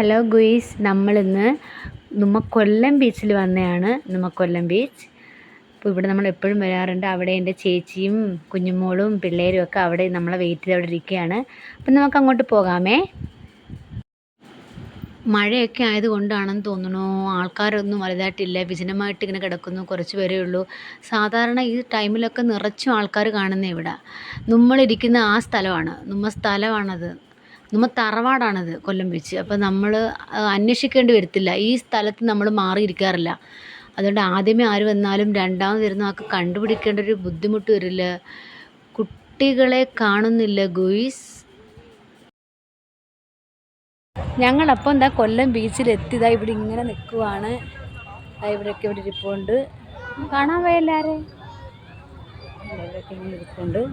Hello guys, നമ്മളിന്ന് കൊല്ലം ബീച്ചിൽ വന്നതാണ്. കൊല്ലം ബീച്ച്. അപ്പോൾ ഇവിടെ നമ്മൾ എപ്പോഴും വരാറുണ്ട്. അവിടെ എൻ്റെ ചേച്ചിയും കുഞ്ഞുമോളും പിള്ളേരും ഒക്കെ അവിടെ നമ്മളെ വെയിറ്റ് ചെയ്ത് അവിടെ ഇരിക്കുകയാണ്. അപ്പം നമുക്ക് അങ്ങോട്ട് പോകാമേ. മഴയൊക്കെ ആയതുകൊണ്ടാണെന്ന് തോന്നുന്നു ആൾക്കാരൊന്നും വലുതായിട്ടില്ല. വിജനമായിട്ട് ഇങ്ങനെ കിടക്കുന്നു. കുറച്ച് പേരേ ഉള്ളൂ. സാധാരണ ഈ ടൈമിലൊക്കെ നിറച്ചും ആൾക്കാർ കാണുന്ന ഇവിടെ. നമ്മളിരിക്കുന്ന ആ സ്ഥലമാണത്. തറവാടാണത് കൊല്ലം ബീച്ച്. അപ്പോൾ നമ്മൾ അന്വേഷിക്കേണ്ടി വരത്തില്ല. ഈ സ്ഥലത്ത് നമ്മൾ മാറിയിരിക്കാറില്ല. അതുകൊണ്ട് ആദ്യമേ ആര് വന്നാലും രണ്ടാമത് വരുന്ന ആൾക്ക് കണ്ടുപിടിക്കേണ്ട ഒരു ബുദ്ധിമുട്ട് വരില്ല. കുട്ടികളെ കാണുന്നില്ല ഗുയ്സ്. ഞങ്ങളപ്പോൾ കൊല്ലം ബീച്ചിലെത്തിയതാ. ഇവിടെ ഇങ്ങനെ നിൽക്കുവാണ്. ഇവിടെയൊക്കെ ഇവിടെ ഇരിപ്പുണ്ട്. കാണാൻ പോയല്ലാരെ ഇവിടെയൊക്കെ ഇങ്ങനെ ഇരിപ്പുണ്ട്.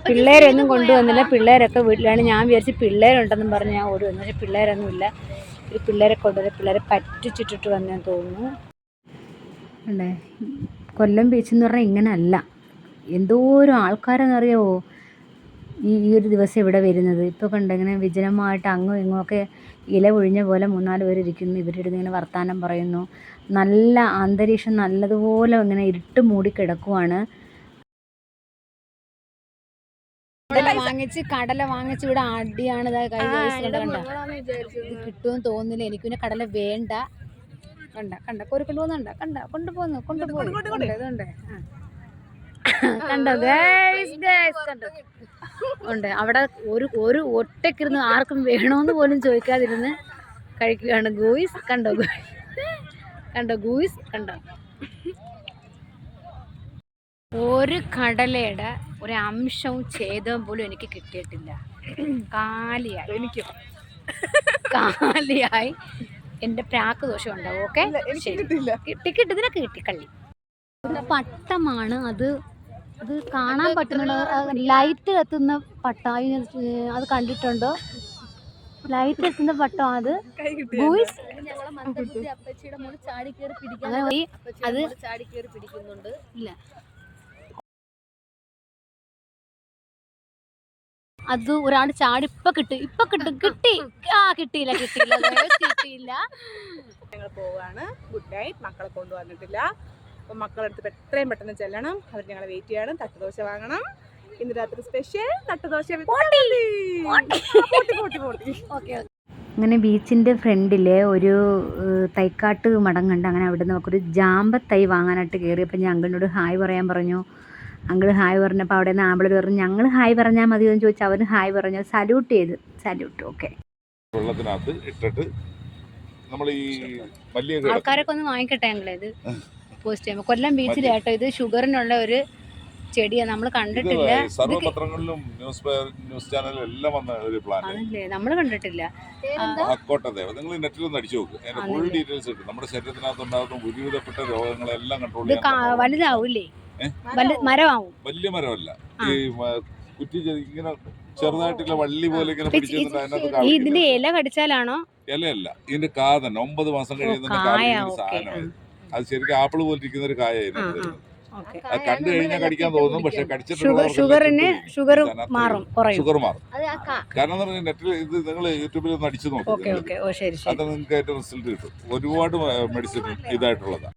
പിള്ളേരൊന്നും കൊണ്ടുവന്നില്ല. പിള്ളേരൊക്കെ വീട്ടിലാണ്. ഞാൻ വിചാരിച്ച് പിള്ളേരുണ്ടെന്നും പറഞ്ഞ് ഞാൻ ഓടി വന്നു. പക്ഷേ പിള്ളേരൊന്നുമില്ല. ഒരു പിള്ളേരെ കൊണ്ടുവന്നില്ല. പിള്ളേരെ പറ്റിച്ചിട്ടിട്ട് വന്നെന്ന് തോന്നുന്നു. അല്ലേ, കൊല്ലം ബീച്ച് എന്ന് പറഞ്ഞാൽ ഇങ്ങനെ അല്ല. എന്തോരം ആൾക്കാരെന്നറിയാവോ ഈ ഒരു ദിവസം ഇവിടെ വരുന്നത്. ഇപ്പോൾ കണ്ട ഇങ്ങനെ വിജനമായിട്ട് അങ്ങും ഇങ്ങുമൊക്കെ ഇല ഒഴിഞ്ഞ പോലെ 3-4 പേര് ഇരിക്കുന്നു. ഇവരുടെ ഇങ്ങനെ വർത്തമാനം പറയുന്നു. നല്ല അന്തരീക്ഷം, നല്ലതുപോലെ ഇങ്ങനെ ഇരുട്ട് മൂടി കിടക്കുവാണ്. കടല വാങ്ങിച്ച് ഇവിടെ അടിയാണ്. കിട്ടുമെന്ന് തോന്നുന്നില്ല. എനിക്ക് പിന്നെ കടല വേണ്ട. കണ്ട കോരിക്കൊണ്ട് പോകുന്നുണ്ട്. കൊണ്ടുപോകുന്നു. കണ്ടോ ഉണ്ട്. അവിടെ ഒരു ഒറ്റക്കിരുന്ന് ആർക്കും വേണോന്ന് പോലും ചോദിക്കാതിരുന്ന് കഴിക്കുകയാണ് ഗൂയിസ്. കണ്ടോ ഗൂയിസ്. ഒരു കടലയുടെ ഒരു അംശവും ഛേദവും പോലും എനിക്ക് കിട്ടിയിട്ടില്ല. കാലിയായി എൻ്റെ പ്രാക്ക് ദോഷം ഉണ്ടാവും. ഓക്കെ, കിട്ടിയതിനൊക്കെ കിട്ടി കള്ളി. ഒരു പട്ടമാണ് അത് കാണാൻ പറ്റുന്നുണ്ട്. ലൈറ്റ് കത്തുന്ന പട്ടായി അത് കണ്ടിട്ടുണ്ടോ? ലൈറ്റ് എത്തുന്ന പട്ടം അത്. അത് പിടിക്കുന്നുണ്ട്. ഇല്ല, അത് ഒരാൾ ചാടി ഇപ്പൊ കിട്ടിയില്ല. ഞങ്ങൾ പോവാണ്. Good night. മക്കളെ കൊണ്ടുവന്നിട്ടില്ല. അപ്പം മക്കളെടുത്ത് എത്രയും പെട്ടെന്ന് ചെല്ലണം. അവർ ഞങ്ങളെ വെയിറ്റ് ചെയ്യണം. തട്ടുദോശ വാങ്ങണം. ഇന്ന് രാത്രി സ്പെഷ്യൽ തട്ടുദോശ. അങ്ങനെ ബീച്ചിൻ്റെ ഫ്രണ്ടിലെ ഒരു തൈക്കാട്ട് മടം കണ്ട് അങ്ങനെ അവിടെ നിന്ന് നമുക്കൊരു ജാമ്പത്തൈ വാങ്ങാനായിട്ട് കയറി. അപ്പം ഞാൻ അങ്കിളിനോട് ഹായ് പറയാൻ പറഞ്ഞു. അങ്കിൾ ഹായ് പറഞ്ഞപ്പോൾ അവിടെ നിന്ന് ആമ്പിളർ പറഞ്ഞു ഞങ്ങൾ ഹായ് പറഞ്ഞാൽ മതിയോ എന്ന് ചോദിച്ചാൽ അവന് ഹായ് പറഞ്ഞു. സല്യൂട്ട് ചെയ്ത്. ഓക്കെ. വെള്ളത്തിനകത്ത് ഇട്ടിട്ട് നമ്മൾ ഈ ആൾക്കാരൊക്കെ ഒന്ന് വാങ്ങിക്കട്ടെ. ഇത് പോസ്റ്റ് ചെയ്യുമ്പോൾ കൊല്ലം ബീച്ചിലാട്ടോ. ഇത് ഷുഗറിനുള്ള ഒരു ചെടിയാണ്. നമ്മൾ കണ്ടിട്ടില്ല. സർവ്വപത്രങ്ങളിലും ന്യൂസ് ചാനലിലും എല്ലാം വന്ന ഒരു പ്ലാൻ ആണല്ലേ, നമ്മൾ കണ്ടിട്ടില്ല. നിങ്ങൾ നെറ്റിലൊന്ന് അടിച്ചു നോക്ക്. അതിന്റെ ഫുൾ ഡീറ്റെയിൽസ് കിട്ടും. നമ്മുടെ ശരീരത്തിനകത്ത് ഉണ്ടാകുന്ന ഒരുവിധപ്പെട്ട രോഗങ്ങളെല്ലാം കൺട്രോൾ ചെയ്യാൻ. വലുതാവൂലേ? മരമാവും. വലിയ മരമല്ല, ഈ കുറ്റി ഇങ്ങനെ ചെറുതായിട്ടുള്ള വള്ളി പോലെ ഇങ്ങനെ പിടിച്ചിട്ടുണ്ട്. ഇതിന്റെ ഇല കടിച്ചാലാണോ? ഇലയല്ല, ഇതിന്റെ കാ തന്നെ 9 മാസം കഴിയുന്ന സാധനമാണ്. അത് ശരിക്കും ആപ്പിൾ പോലെ ഇരിക്കുന്ന ഒരു കായായിരുന്നു. അത് കണ്ടു കഴിഞ്ഞാൽ കടിക്കാൻ തോന്നും. പക്ഷെ ഷുഗർ മാറും. കാരണം എന്ന് പറഞ്ഞാൽ നെറ്റിൽ ഇത് നിങ്ങൾ യൂട്യൂബിൽ ഒന്ന് അടിച്ചു നോക്കും. അത് നിങ്ങൾക്ക് അതിന്റെ റിസൾട്ട് കിട്ടും. ഒരുപാട് മെഡിസിൻ ഇതായിട്ടുള്ളതാണ്.